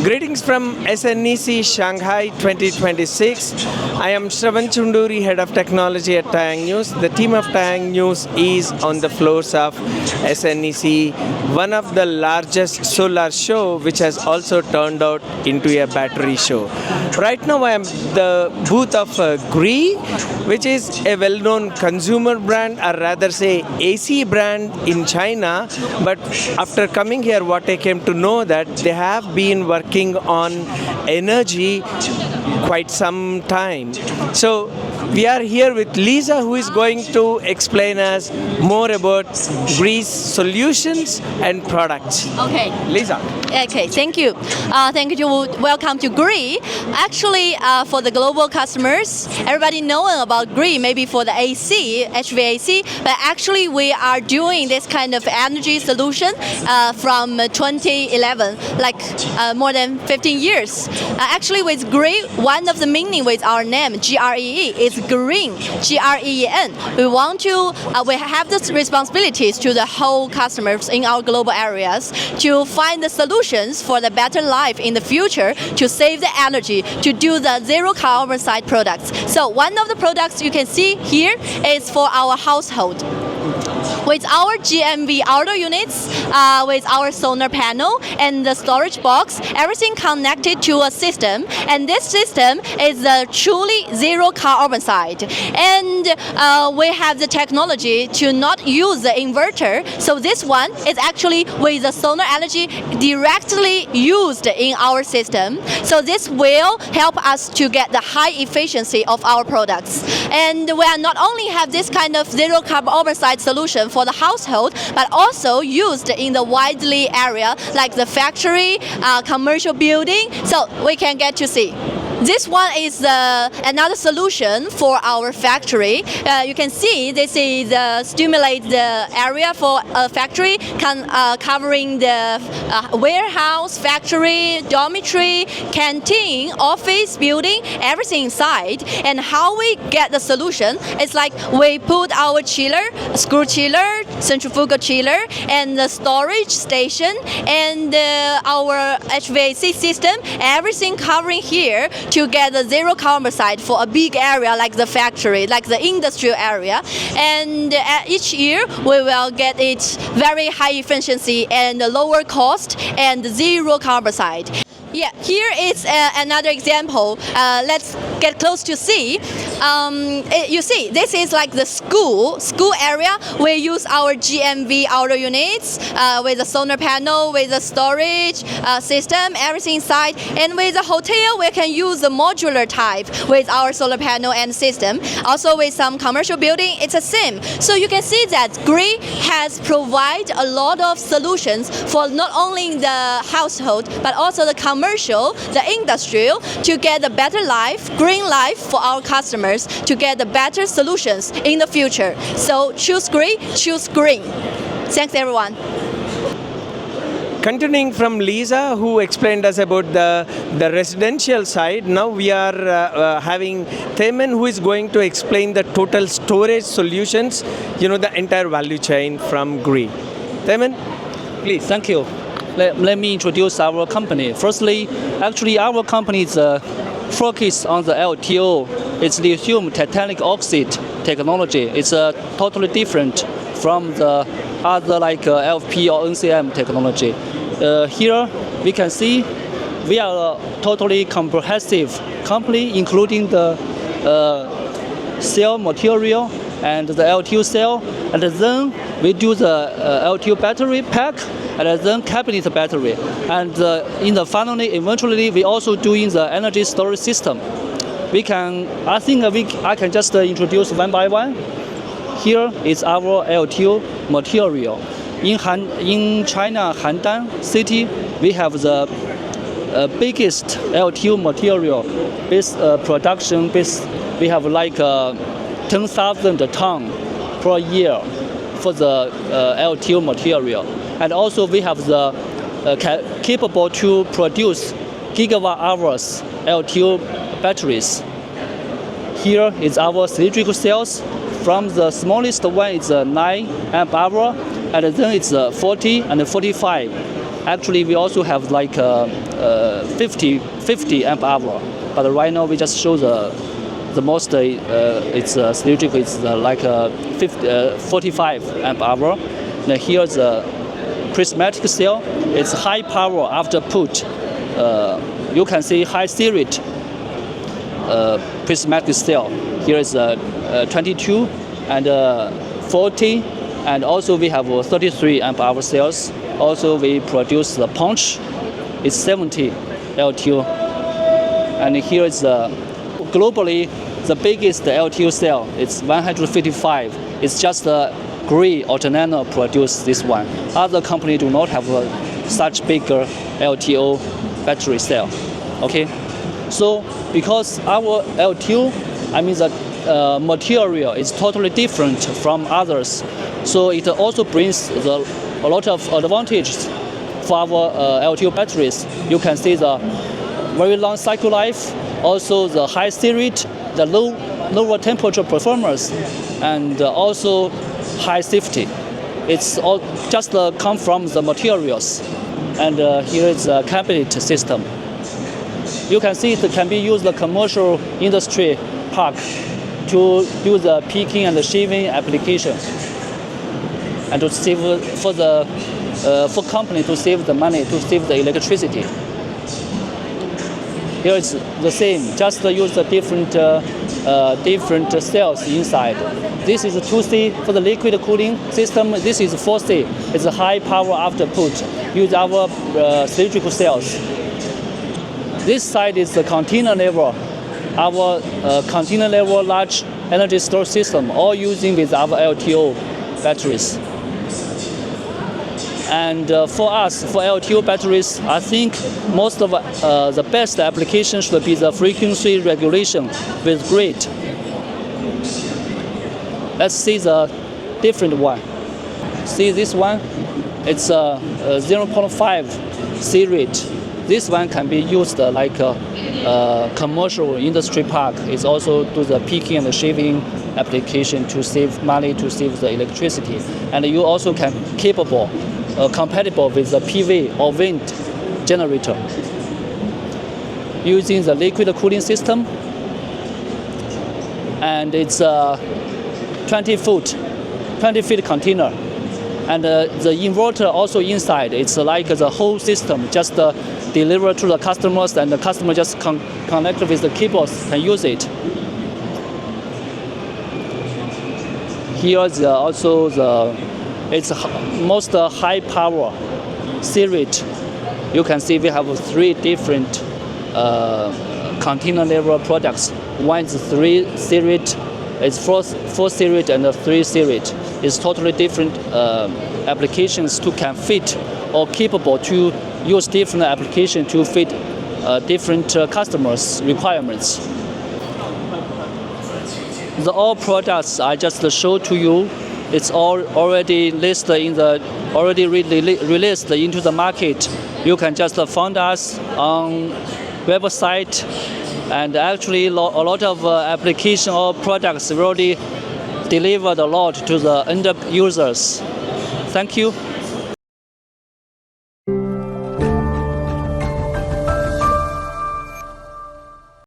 Greetings from SNEC Shanghai 2026. I am Shravan Chunduri, Head of Technology at TaiyangNews. The team of TaiyangNews is on the floors of SNEC, one of the largest solar show which has also turned out into a battery show. Right now I am the booth of Gree, which is a well-known consumer brand, or rather say AC brand in China. But after coming here, what I came to know that they have been working on energy quite some time. So we are here with Lisa, who is going to explain us more about Gree's solutions and products. Okay. Lisa. Okay, thank you. Thank you. Welcome to Gree. Actually, for the global customers, everybody knowing about Gree, maybe for the AC, HVAC, but actually we are doing this kind of energy solution from 2011, like more than 15 years. Actually, with Gree, one of the meaning with our name, GREE, is green, GREEN. We have the responsibilities to the whole customers in our global areas to find the solutions for the better life in the future, to save the energy, to do the zero carbon side products. So one of the products you can see here is for our household. With our GMV auto units, with our solar panel and the storage box, everything connected to a system, and this system is truly zero carbon side. And we have the technology to not use the inverter, so this one is actually with the solar energy directly used in our system. So this will help us to get the high efficiency of our products. And we are not only have this kind of zero carbon side solution for the household, but also used in the widely area like the factory, commercial building, so we can get to see. This one is another solution for our factory. You can see this is stimulate the area for a factory, covering the warehouse, factory, dormitory, canteen, office, building, everything inside. And how we get the solution is like we put our chiller, screw chiller, centrifugal chiller, and the storage station, and our HVAC system, everything covering here to get the zero carbon side for a big area like the factory, like the industrial area. And each year we will get it very high efficiency and lower cost and zero carbon side. Yeah, here is another example. Let's get close to see. You see, this is like the school area. We use our GMV auto units with the solar panel, with the storage system, everything inside. And with the hotel, we can use the modular type with our solar panel and system. Also with some commercial building, it's the same. So you can see that Gree has provided a lot of solutions for not only the household, but also the commercial, the industrial, to get a better life, green life for our customers, to get the better solutions in the future. So choose Gree, choose green. Thanks everyone. Continuing from Lisa, who explained us about the residential side, now we are having Tehman, who is going to explain the total storage solutions, the entire value chain from Gree. Tehman, please. Thank you. Let me introduce our company. Firstly, actually our company is focused on the LTO. It's Lithium Titanate Oxide technology. It's totally different from the other like LFP or NCM technology. Here we can see we are a totally comprehensive company, including the cell material and the LTO cell, and then we do the LTO battery pack, and then cabinet battery, and eventually we also doing the energy storage system. I can just introduce one by one. Here is our LTO material. In China, Handan City, we have the biggest LTO material production. We have like 10,000 tons per year for the LTO material, and also we have the capable to produce gigawatt hours LTO batteries. Here is our cylindrical cells. From the smallest one is 9 amp hour, and then it's 40 and 45. Actually, we also have like 50 amp hour, but right now we just show the most it's cylindrical. It's like 45 amp hour. Now here's the prismatic cell. It's high power after put. You can see high series prismatic cell. Here is 22 and 40, and also we have 33 amp hour cells. Also we produce the punch. It's 70 LTO, and here is globally the biggest LTO cell. It's 155. It's just Gree or Nano produce this one. Other company do not have such bigger LTO battery cell. Okay, so because our LTO, I mean the material is totally different from others, so it also brings a lot of advantages for our LTO batteries. You can see the very long cycle life, also the high series, the lower temperature performance, and also high safety. It's all just come from the materials. And here is a cabinet system. You can see it can be used in the commercial industry park to do the picking and the shaving application, and to save for company to save the money, to save the electricity. Here it's the same, just use the different cells inside. This is 2C for the liquid cooling system. This is 4C. It's a high power after put. Use our cylindrical cells. This side is the container level. Our container level large energy storage system, all using with our LTO batteries. And for us, for LTO batteries, I think most of the best application should be the frequency regulation with grid. Let's see the different one. See this one? It's a 0.5 series. This one can be used like a commercial industry park. It's also do the picking and the shaving application to save money, to save the electricity. And you also can capable, compatible with the PV or wind generator. Using the liquid cooling system. And it's a 20 feet container. And the inverter also inside. It's like the whole system, just deliver to the customers, and the customer just connect with the cables and use it. Here's also it's most high power series. You can see we have 3 different container level products. One is 3 series, it's 4 series and 3 series. It's totally different applications to can fit or capable to use different application to fit different customers' requirements. The all products I just showed to you, it's all already listed in the released into the market. You can just find us on website, and actually a lot of application or products already delivered a lot to the end users. Thank you.